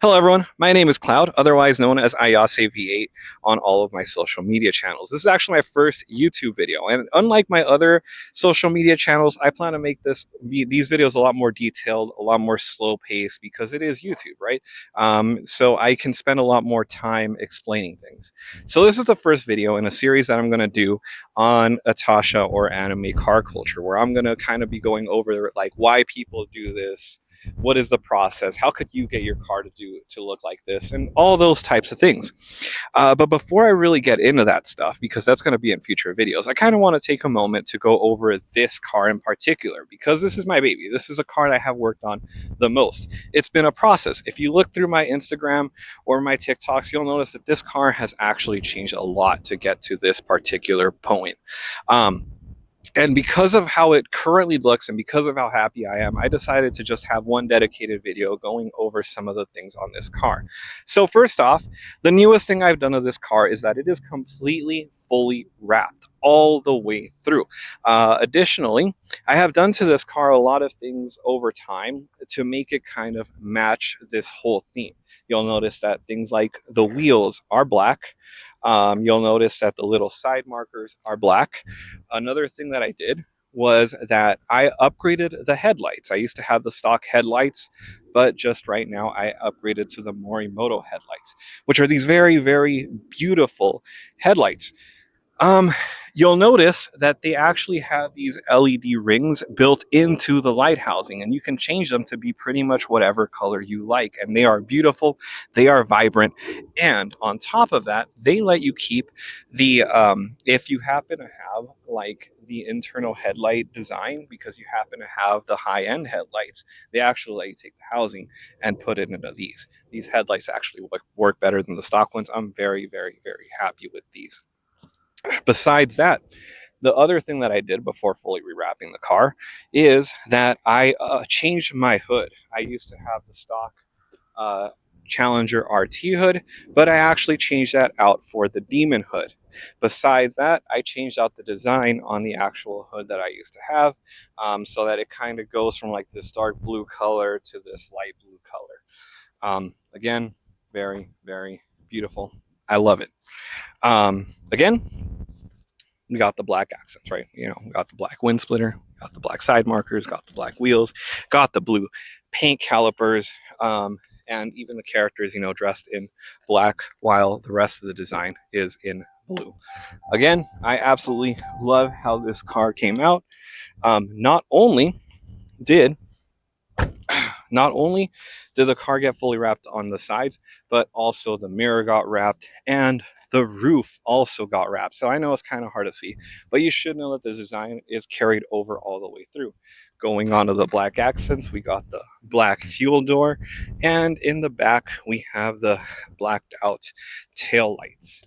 Hello, everyone. My name is Cloud, otherwise known as Ayase V8 on all of my social media channels. This is actually my first YouTube video, and unlike my other social media channels, I plan to make these videos a lot more detailed, a lot more slow paced because it is YouTube, right? So I can spend a lot more time explaining things. So this is the first video in a series that I'm going to do on Itasha or anime car culture, where I'm going to kind of be going over like why people do this. What is the process? How could you get your car to look like this, and all those types of things. But before I really get into that stuff, because that's going to be in future videos, I kind of want to take a moment to go over this car in particular, because this is my baby. This is a car that I have worked on the most. It's been a process. If you look through my Instagram or my TikToks, you'll notice that this car has actually changed a lot to get to this particular point. And because of how it currently looks and because of how happy I am, I decided to just have one dedicated video going over some of the things on this car. So first off, the newest thing I've done to this car is that it is completely fully wrapped all the way through. Additionally, I have done to this car a lot of things over time to make it kind of match this whole theme. You'll notice that things like the wheels are black. You'll notice that the little side markers are black. Another thing that I did was that I upgraded the headlights. I used to have the stock headlights, but just right now I upgraded to the Morimoto headlights, which are these very, very beautiful headlights. You'll notice that they actually have these LED rings built into the light housing, and you can change them to be pretty much whatever color you like. And they are beautiful, they are vibrant, and on top of that, they let you keep the if you happen to have like the internal headlight design, because you happen to have the high-end headlights, they actually let you take the housing and put it into these. These headlights actually work better than the stock ones. I'm very, very, very happy with these. Besides that, the other thing that I did before fully rewrapping the car is that I changed my hood. I used to have the stock Challenger RT hood, but I actually changed that out for the Demon hood. Besides that, I changed out the design on the actual hood that I used to have, so that it kind of goes from like this dark blue color to this light blue color. Again, very, very beautiful. I love it. Again, we got the black accents, right? We got the black wind splitter, got the black side markers, got the black wheels, got the blue paint calipers, and even the characters, dressed in black, while the rest of the design is in blue. Again, I absolutely love how this car came out. Not only did the car get fully wrapped on the sides, but also the mirror got wrapped and the roof also got wrapped. So I know it's kind of hard to see, but you should know that the design is carried over all the way through. Going on to the black accents, we got the black fuel door, and in the back we have the blacked out tail lights.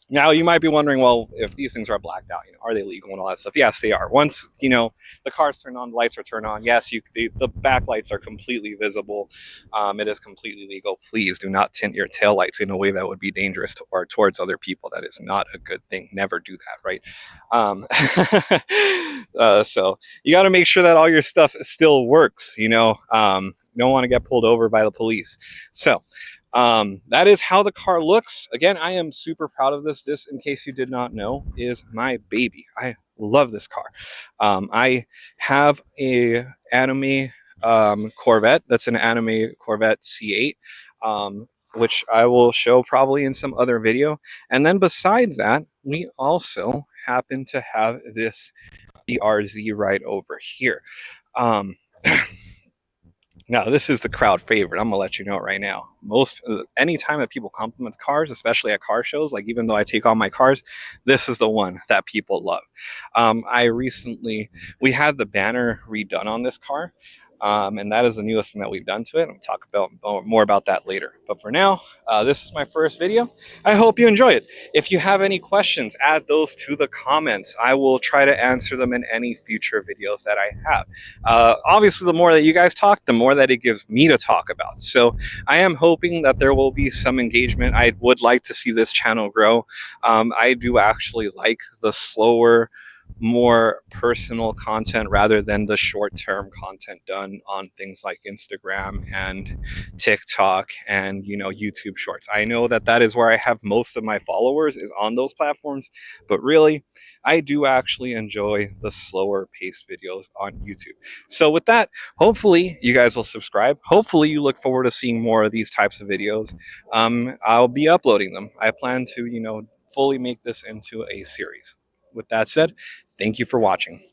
Now you might be wondering, well, if these things are blacked out, are they legal and all that stuff? Yes, they are. Once the cars turn on, the lights are turned on. Yes, the back lights are completely visible. It is completely legal. Please do not tint your tail lights in a way that would be dangerous or towards other people. That is not a good thing. Never do that, right? So you got to make sure that all your stuff still works. You don't want to get pulled over by the police. So. That is how the car looks. Again, I am super proud of this. This, in case you did not know, is my baby. I love this car. I have a anime Corvette. That's an anime Corvette C8, which I will show probably in some other video. And then besides that, we also happen to have this BRZ right over here. Now, this is the crowd favorite. I'm going to let you know right now. Anytime that people compliment cars, especially at car shows, like even though I take all my cars, this is the one that people love. We had the banner redone on this car. And that is the newest thing that we've done to it. I'll talk more about that later. But for now, this is my first video. I hope you enjoy it. If you have any questions, add those to the comments. I will try to answer them in any future videos that I have. Obviously, the more that you guys talk, the more that it gives me to talk about. So I am hoping that there will be some engagement. I would like to see this channel grow. I do actually like the slower more personal content rather than the short-term content done on things like Instagram and TikTok and YouTube Shorts. I know that that is where I have most of my followers, is on those platforms, but really I do actually enjoy the slower paced videos on YouTube. So with that, hopefully you guys will subscribe. Hopefully you look forward to seeing more of these types of videos. I'll be uploading them. I plan to fully make this into a series. With that said, thank you for watching.